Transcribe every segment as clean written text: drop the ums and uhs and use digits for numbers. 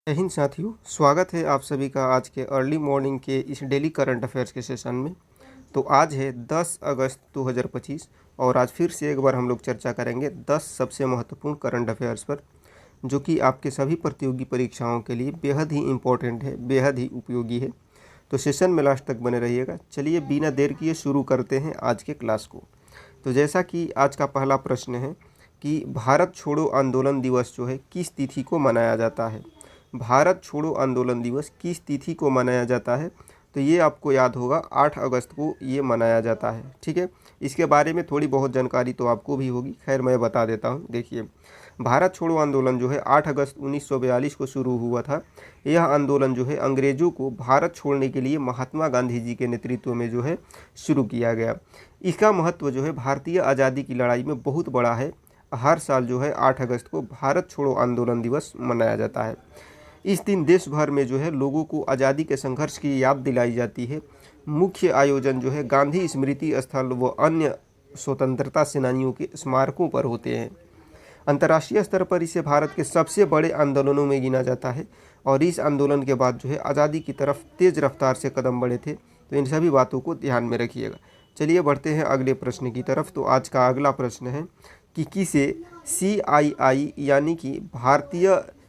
जय हिंद साथियों, स्वागत है आप सभी का आज के अर्ली मॉर्निंग के इस डेली करंट अफेयर्स के सेशन में। तो आज है 10 अगस्त 2025 और आज फिर से एक बार हम लोग चर्चा करेंगे 10 सबसे महत्वपूर्ण करंट अफेयर्स पर, जो कि आपके सभी प्रतियोगी परीक्षाओं के लिए बेहद ही इम्पोर्टेंट है, बेहद ही उपयोगी है। तो सेशन में लास्ट तक बने रहिएगा। चलिए बिना देर किए शुरू करते हैं आज के क्लास को। तो जैसा कि आज का पहला प्रश्न है कि भारत छोड़ो आंदोलन दिवस जो है किस तिथि को मनाया जाता है। भारत छोड़ो आंदोलन दिवस किस तिथि को मनाया जाता है, तो ये आपको याद होगा 8 अगस्त को ये मनाया जाता है। ठीक है, इसके बारे में थोड़ी बहुत जानकारी तो आपको भी होगी, खैर मैं बता देता हूँ। देखिए, भारत छोड़ो आंदोलन जो है 8 अगस्त 1942 को शुरू हुआ था। यह आंदोलन जो है अंग्रेज़ों को भारत छोड़ने के लिए महात्मा गांधी जी के नेतृत्व में जो है शुरू किया गया। इसका महत्व जो है भारतीय आज़ादी की लड़ाई में बहुत बड़ा है। हर साल जो है 8 अगस्त को भारत छोड़ो आंदोलन दिवस मनाया जाता है। इस दिन देश भर में जो है लोगों को आज़ादी के संघर्ष की याद दिलाई जाती है। मुख्य आयोजन जो है गांधी स्मृति स्थल व अन्य स्वतंत्रता सेनानियों के स्मारकों पर होते हैं। अंतर्राष्ट्रीय स्तर पर इसे भारत के सबसे बड़े आंदोलनों में गिना जाता है और इस आंदोलन के बाद जो है आज़ादी की तरफ तेज़ रफ्तार से कदम बढ़े थे। तो इन सभी बातों को ध्यान में रखिएगा। चलिए बढ़ते हैं अगले प्रश्न की तरफ। तो आज का अगला प्रश्न है कि किसे CII यानी कि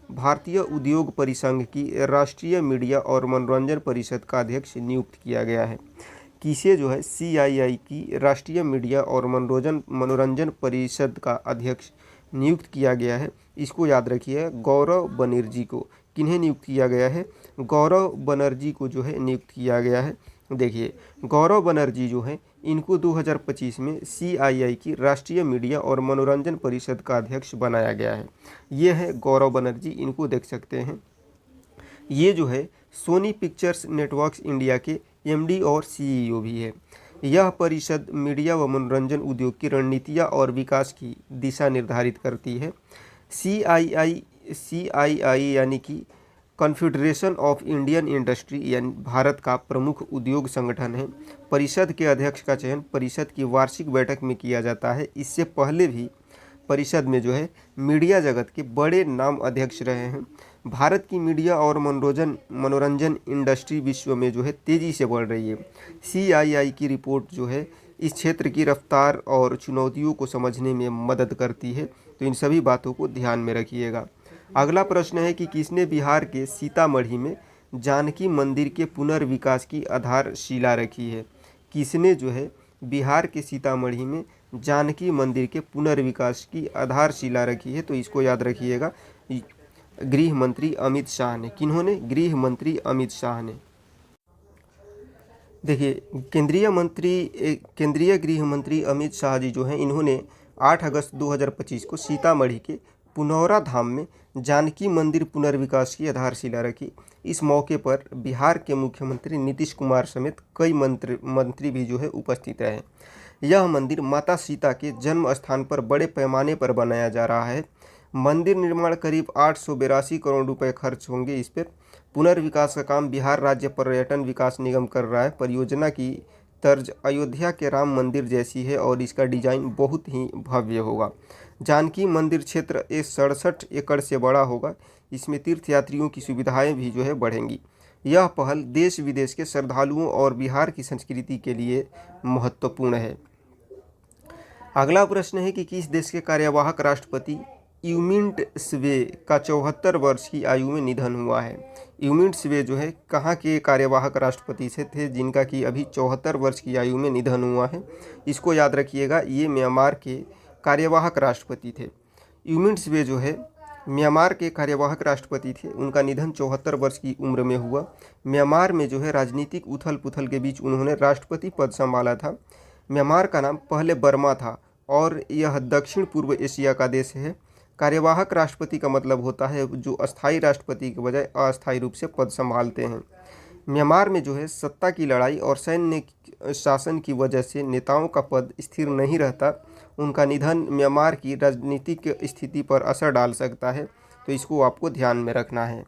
भारतीय उद्योग परिसंघ की राष्ट्रीय मीडिया और मनोरंजन परिषद का अध्यक्ष नियुक्त किया गया है। किसे जो है CII की राष्ट्रीय मीडिया और मनोरंजन परिषद का अध्यक्ष नियुक्त किया गया है। इसको याद रखिए, गौरव बनर्जी को। किन्हें नियुक्त किया गया है? गौरव बनर्जी को जो है नियुक्त किया गया है। देखिए, गौरव बनर्जी जो है इनको 2025 में CII की राष्ट्रीय मीडिया और मनोरंजन परिषद का अध्यक्ष बनाया गया है। ये है गौरव बनर्जी, इनको देख सकते हैं। ये जो है सोनी पिक्चर्स नेटवर्क्स इंडिया के MD और CEO भी है। यह परिषद मीडिया व मनोरंजन उद्योग की रणनीतियाँ और विकास की दिशा निर्धारित करती है। CII यानी कि कॉन्फेडरेशन ऑफ इंडियन इंडस्ट्री यानी भारत का प्रमुख उद्योग संगठन है। परिषद के अध्यक्ष का चयन परिषद की वार्षिक बैठक में किया जाता है। इससे पहले भी परिषद में जो है मीडिया जगत के बड़े नाम अध्यक्ष रहे हैं। भारत की मीडिया और मनोरंजन इंडस्ट्री विश्व में जो है तेज़ी से बढ़ रही है। CII की रिपोर्ट जो है इस क्षेत्र की रफ्तार और चुनौतियों को समझने में मदद करती है। तो इन सभी बातों को ध्यान में रखिएगा। अगला प्रश्न है कि किसने बिहार के सीतामढ़ी में जानकी मंदिर के पुनर्विकास की आधारशिला रखी है। किसने जो है बिहार के सीतामढ़ी में जानकी मंदिर के पुनर्विकास की आधारशिला रखी है? तो इसको याद रखिएगा, गृह मंत्री अमित शाह ने। किन्होंने? गृह मंत्री अमित शाह ने। देखिए, केंद्रीय गृह मंत्री अमित शाह जी जो हैं इन्होंने 8 अगस्त 2025 को सीतामढ़ी के पुनौरा धाम में जानकी मंदिर पुनर्विकास की आधारशिला रखी। इस मौके पर बिहार के मुख्यमंत्री नीतीश कुमार समेत कई मंत्री भी जो है उपस्थित रहे। यह मंदिर माता सीता के जन्म स्थान पर बड़े पैमाने पर बनाया जा रहा है। मंदिर निर्माण करीब 882 करोड़ रुपए खर्च होंगे इस पर। पुनर्विकास का काम बिहार राज्य पर्यटन विकास निगम कर रहा है। परियोजना की तर्ज अयोध्या के राम मंदिर जैसी है और इसका डिजाइन बहुत ही भव्य होगा। जानकी मंदिर क्षेत्र 67 एकड़ से बड़ा होगा। इसमें तीर्थयात्रियों की सुविधाएं भी जो है बढ़ेंगी। यह पहल देश विदेश के श्रद्धालुओं और बिहार की संस्कृति के लिए महत्वपूर्ण है। अगला प्रश्न है कि किस देश के कार्यवाहक राष्ट्रपति यूमिंट स्वे का 74 वर्ष की आयु में निधन हुआ है। यूमिंट स्वे जो है कहाँ के कार्यवाहक राष्ट्रपति से थे जिनका कि अभी 74 वर्ष की आयु में निधन हुआ है? इसको याद रखिएगा, ये म्यांमार के कार्यवाहक राष्ट्रपति थे। यूमिंट स्वे जो है म्यांमार के कार्यवाहक राष्ट्रपति थे। उनका निधन 74 वर्ष की उम्र में हुआ। म्यांमार में जो है राजनीतिक उथल पुथल के बीच उन्होंने राष्ट्रपति पद संभाला था। म्यांमार का नाम पहले बर्मा था और यह दक्षिण पूर्व एशिया का देश है। कार्यवाहक राष्ट्रपति का मतलब होता है जो अस्थायी राष्ट्रपति के बजाय अस्थायी रूप से पद संभालते हैं। म्यांमार में जो है सत्ता की लड़ाई और सैन्य शासन की वजह से नेताओं का पद स्थिर नहीं रहता। उनका निधन म्यांमार की राजनीतिक स्थिति पर असर डाल सकता है, तो इसको आपको ध्यान में रखना है।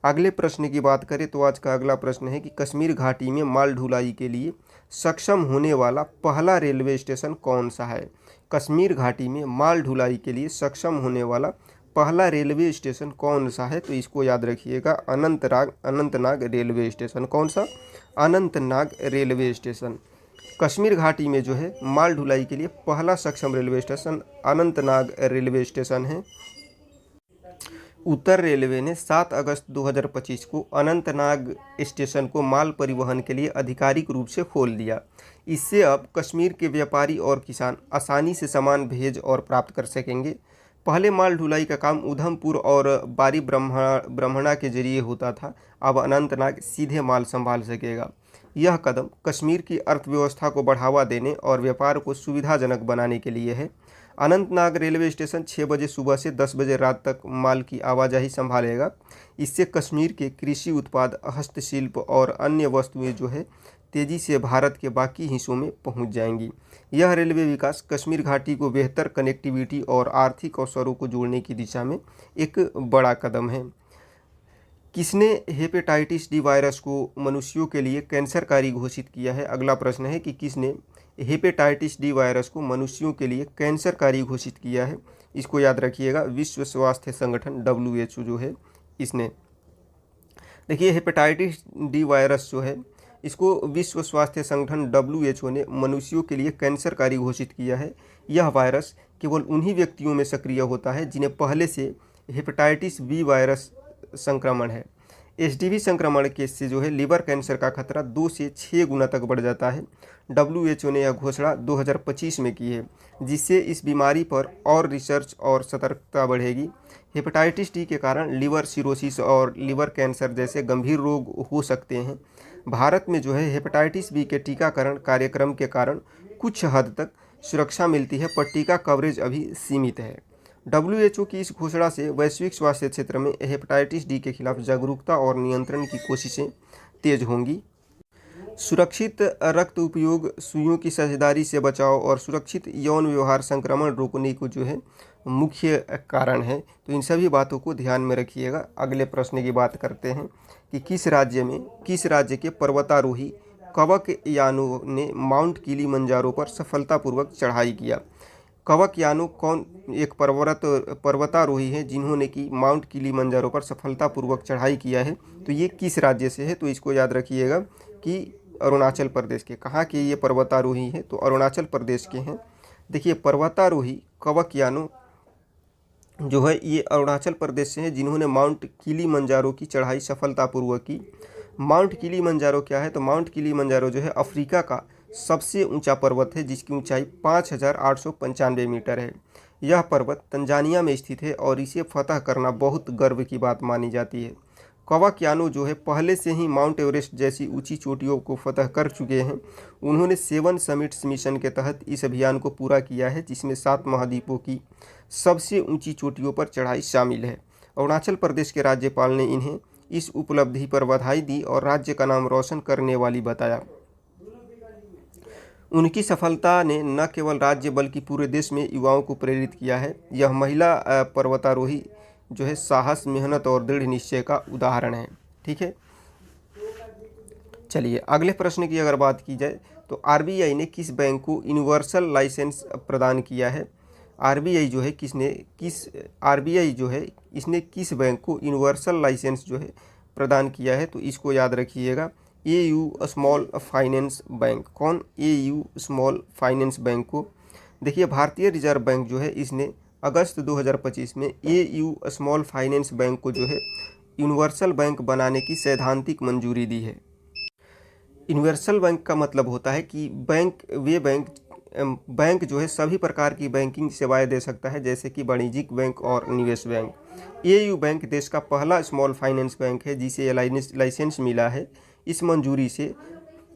अगले प्रश्न की बात करें तो आज का अगला प्रश्न है कि कश्मीर घाटी में माल ढुलाई के लिए सक्षम होने वाला पहला रेलवे स्टेशन कौन सा है? कश्मीर घाटी में माल ढुलाई के लिए सक्षम होने वाला पहला रेलवे स्टेशन कौन सा है? तो इसको याद रखिएगा, अनंतनाग रेलवे स्टेशन। कौन सा? Anantnag railway station. कश्मीर घाटी में जो है माल ढुलाई के लिए पहला सक्षम railway station Anantnag railway station है। उत्तर रेलवे ने 7 अगस्त 2025 को अनंतनाग स्टेशन को माल परिवहन के लिए आधिकारिक रूप से खोल दिया। इससे अब कश्मीर के व्यापारी और किसान आसानी से सामान भेज और प्राप्त कर सकेंगे। पहले माल ढुलाई का काम उधमपुर और बारी ब्रह्मणा के जरिए होता था, अब अनंतनाग सीधे माल संभाल सकेगा। यह कदम कश्मीर की अर्थव्यवस्था को बढ़ावा देने और व्यापार को सुविधाजनक बनाने के लिए है। अनंतनाग रेलवे स्टेशन 6 बजे सुबह से 10 बजे रात तक माल की आवाजाही संभालेगा। इससे कश्मीर के कृषि उत्पाद, हस्तशिल्प और अन्य वस्तुएं जो है तेज़ी से भारत के बाकी हिस्सों में पहुंच जाएंगी। यह रेलवे विकास कश्मीर घाटी को बेहतर कनेक्टिविटी और आर्थिक अवसरों को जोड़ने की दिशा में एक बड़ा कदम है। किसने हेपेटाइटिस डी वायरस को मनुष्यों के लिए कैंसरकारी घोषित किया है? अगला प्रश्न है कि किसने हेपेटाइटिस डी वायरस को मनुष्यों के लिए कैंसरकारी घोषित किया है? इसको याद रखिएगा, विश्व स्वास्थ्य संगठन WHO जो है इसने। देखिए, हेपेटाइटिस डी वायरस जो है इसको विश्व स्वास्थ्य संगठन WHO ने मनुष्यों के लिए कैंसरकारी घोषित किया है। यह वायरस केवल उन्हीं व्यक्तियों में सक्रिय होता है जिन्हें पहले से हेपेटाइटिस बी वायरस संक्रमण है। HDV संक्रमण के से जो है लिवर कैंसर का खतरा 2 से 6 गुना तक बढ़ जाता है। WHO ने यह घोषणा 2025 में की है, जिससे इस बीमारी पर और रिसर्च और सतर्कता बढ़ेगी। हेपेटाइटिस डी के कारण लिवर सिरोसिस और लिवर कैंसर जैसे गंभीर रोग हो सकते हैं। भारत में जो है हेपेटाइटिस बी के टीकाकरण कार्यक्रम के कारण कुछ हद तक सुरक्षा मिलती है, पर टीका कवरेज अभी सीमित है। WHO की इस घोषणा से वैश्विक स्वास्थ्य क्षेत्र में हेपेटाइटिस डी के खिलाफ जागरूकता और नियंत्रण की कोशिशें तेज होंगी। सुरक्षित रक्त उपयोग, सुइयों की साझेदारी से बचाव और सुरक्षित यौन व्यवहार संक्रमण रोकने को जो है मुख्य कारण है। तो इन सभी बातों को ध्यान में रखिएगा। अगले प्रश्न की बात करते हैं कि किस राज्य के पर्वतारोही कवक यानु ने माउंट किलिमंजारो पर सफलतापूर्वक चढ़ाई किया? कवक यानु कौन एक पर्वतारोही है जिन्होंने कि माउंट किलिमंजारो पर सफलतापूर्वक चढ़ाई किया है? तो ये किस राज्य से है? तो इसको याद रखिएगा कि अरुणाचल प्रदेश के। कहाँ के ये पर्वतारोही हैं? तो अरुणाचल प्रदेश के हैं। देखिए, पर्वतारोही कवक यानु जो है ये अरुणाचल प्रदेश से हैं जिन्होंने माउंट किलिमंजारो की चढ़ाई सफलतापूर्वक की। माउंट किलिमंजारो क्या है? तो माउंट किलिमंजारो जो है अफ्रीका का सबसे ऊंचा पर्वत है, जिसकी ऊंचाई 5895 मीटर है। यह पर्वत तंजानिया में स्थित है और इसे फतह करना बहुत गर्व की बात मानी जाती है। कवक यानु जो है पहले से ही माउंट एवरेस्ट जैसी ऊंची चोटियों को फतह कर चुके हैं। उन्होंने 7 समिट्स मिशन के तहत इस अभियान को पूरा किया है, जिसमें 7 महाद्वीपों की सबसे ऊंची चोटियों पर चढ़ाई शामिल है। अरुणाचल प्रदेश के राज्यपाल ने इन्हें इस उपलब्धि पर बधाई दी और राज्य का नाम रोशन करने वाली बताया। उनकी सफलता ने न केवल राज्य बल्कि पूरे देश में युवाओं को प्रेरित किया है। यह महिला पर्वतारोही जो है साहस, मेहनत और दृढ़ निश्चय का उदाहरण है। ठीक है, चलिए अगले प्रश्न की अगर बात की जाए तो RBI ने किस बैंक को यूनिवर्सल लाइसेंस प्रदान किया है? RBI जो है RBI जो है इसने किस बैंक को यूनिवर्सल लाइसेंस जो है प्रदान किया है? तो इसको याद रखिएगा, AU स्मॉल फाइनेंस बैंक। कौन? AU स्मॉल फाइनेंस बैंक को। देखिए, भारतीय रिजर्व बैंक जो है इसने अगस्त 2025 में AU स्मॉल फाइनेंस बैंक को जो है यूनिवर्सल बैंक बनाने की सैद्धांतिक मंजूरी दी है। यूनिवर्सल बैंक का मतलब होता है कि बैंक जो है सभी प्रकार की बैंकिंग सेवाएं दे सकता है, जैसे कि वाणिज्यिक बैंक और निवेश बैंक। AU बैंक देश का पहला स्मॉल फाइनेंस बैंक है जिसे लाइसेंस मिला है। इस मंजूरी से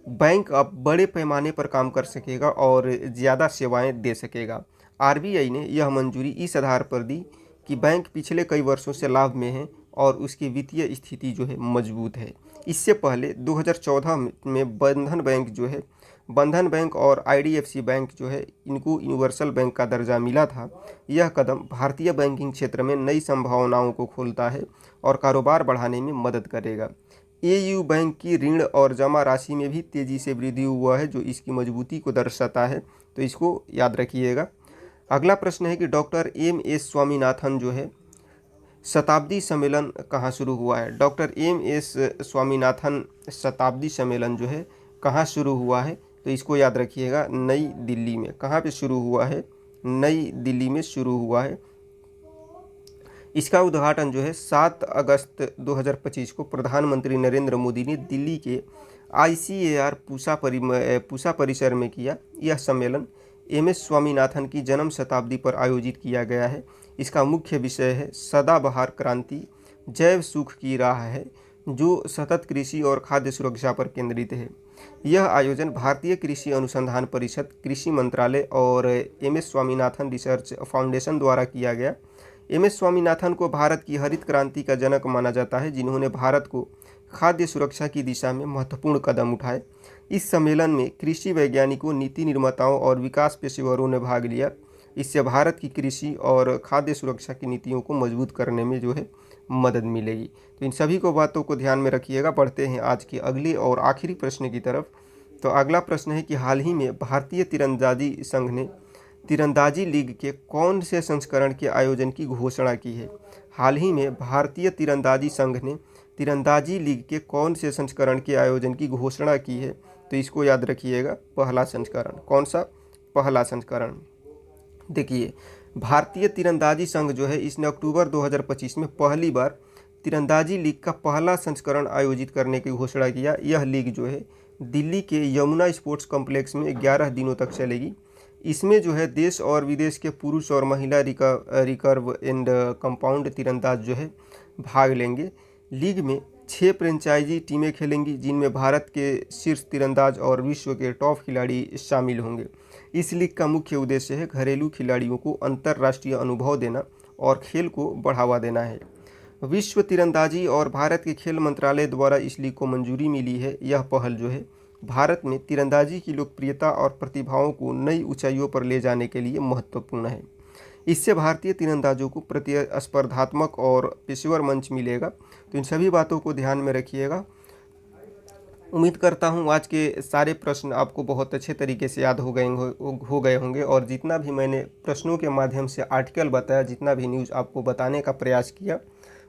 बैंक अब बड़े पैमाने पर काम कर सकेगा और ज़्यादा सेवाएं दे सकेगा। RBI ने यह मंजूरी इस आधार पर दी कि बैंक पिछले कई वर्षों से लाभ में है और उसकी वित्तीय स्थिति जो है मजबूत है। इससे पहले 2014 में बंधन बैंक और IDFC बैंक जो है इनको यूनिवर्सल बैंक का दर्जा मिला था। यह कदम भारतीय बैंकिंग क्षेत्र में नई संभावनाओं को खोलता है और कारोबार बढ़ाने में मदद करेगा। AU बैंक की ऋण और जमा राशि में भी तेज़ी से वृद्धि हुआ है, जो इसकी मजबूती को दर्शाता है। तो इसको याद रखिएगा। अगला प्रश्न है कि डॉक्टर MS स्वामीनाथन जो है शताब्दी सम्मेलन कहाँ शुरू हुआ है? Doctor MS. स्वामीनाथन शताब्दी सम्मेलन जो है कहाँ शुरू हुआ है? तो इसको याद रखिएगा, नई दिल्ली में। कहाँ पे शुरू हुआ है? नई दिल्ली में शुरू हुआ है। इसका उद्घाटन जो है 7 अगस्त 2025 को प्रधानमंत्री नरेंद्र मोदी ने दिल्ली के ICAR पूसा परिसर में किया। यह सम्मेलन एम.एस. स्वामीनाथन की जन्म शताब्दी पर आयोजित किया गया है। इसका मुख्य विषय है सदाबहार क्रांति, जैव सुख की राह है, जो सतत कृषि और खाद्य सुरक्षा पर केंद्रित है। यह आयोजन भारतीय कृषि अनुसंधान परिषद, कृषि मंत्रालय और एम.एस. स्वामीनाथन रिसर्च फाउंडेशन द्वारा किया गया। एम.एस. स्वामीनाथन को भारत की हरित क्रांति का जनक माना जाता है, जिन्होंने भारत को खाद्य सुरक्षा की दिशा में महत्वपूर्ण कदम उठाए। इस सम्मेलन में कृषि वैज्ञानिकों, नीति निर्माताओं और विकास पेशेवरों ने भाग लिया। इससे भारत की कृषि और खाद्य सुरक्षा की नीतियों को मजबूत करने में जो है मदद मिलेगी। तो इन सभी को बातों को ध्यान में रखिएगा। बढ़ते हैं आज के अगले और आखिरी प्रश्न की तरफ। तो अगला प्रश्न है कि हाल ही में भारतीय तीरंदाजी संघ ने तीरंदाजी लीग के कौन से संस्करण के आयोजन की घोषणा की है? हाल ही में भारतीय तीरंदाजी संघ ने तीरंदाजी लीग के कौन से संस्करण के आयोजन की घोषणा की है? तो इसको याद रखिएगा, पहला संस्करण। कौन सा? पहला संस्करण। देखिए, भारतीय तीरंदाजी संघ जो है इसने अक्टूबर 2025 में पहली बार तीरंदाजी लीग का पहला संस्करण आयोजित करने की घोषणा किया। यह लीग जो है दिल्ली के यमुना स्पोर्ट्स कॉम्प्लेक्स में 11 दिनों तक चलेगी। इसमें जो है देश और विदेश के पुरुष और महिला रिकर्व एंड कंपाउंड तीरंदाज जो है भाग लेंगे। लीग में 6 फ्रेंचाइजी टीमें खेलेंगी, जिनमें भारत के शीर्ष तीरंदाज और विश्व के टॉप खिलाड़ी शामिल होंगे। इस लीग का मुख्य उद्देश्य है घरेलू खिलाड़ियों को अंतर्राष्ट्रीय अनुभव देना और खेल को बढ़ावा देना है। विश्व तीरंदाजी और भारत के खेल मंत्रालय द्वारा इस लीग को मंजूरी मिली है। यह पहल जो है भारत में तीरंदाजी की लोकप्रियता और प्रतिभाओं को नई ऊंचाइयों पर ले जाने के लिए महत्वपूर्ण है। इससे भारतीय तीरंदाजों को प्रतिस्पर्धात्मक और पेशेवर मंच मिलेगा। तो इन सभी बातों को ध्यान में रखिएगा। उम्मीद करता हूँ आज के सारे प्रश्न आपको बहुत अच्छे तरीके से याद हो गए होंगे और जितना भी मैंने प्रश्नों के माध्यम से आर्टिकल बताया, जितना भी न्यूज़ आपको बताने का प्रयास किया,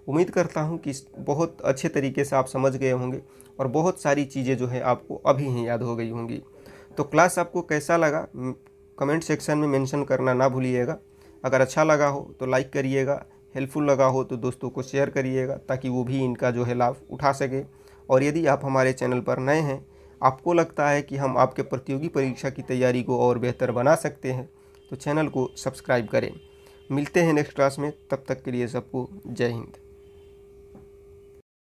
उम्मीद करता हूँ कि बहुत अच्छे तरीके से आप समझ गए होंगे और बहुत सारी चीज़ें जो है आपको अभी ही याद हो गई होंगी। तो क्लास आपको कैसा लगा कमेंट सेक्शन में मेंशन करना ना भूलिएगा। अगर अच्छा लगा हो तो लाइक करिएगा, हेल्पफुल लगा हो तो दोस्तों को शेयर करिएगा, ताकि वो भी इनका जो है लाभ उठा सके। और यदि आप हमारे चैनल पर नए हैं, आपको लगता है कि हम आपके प्रतियोगी परीक्षा की तैयारी को और बेहतर बना सकते हैं, तो चैनल को सब्सक्राइब करें। मिलते हैं नेक्स्ट क्लास में, तब तक के लिए सबको जय हिंद।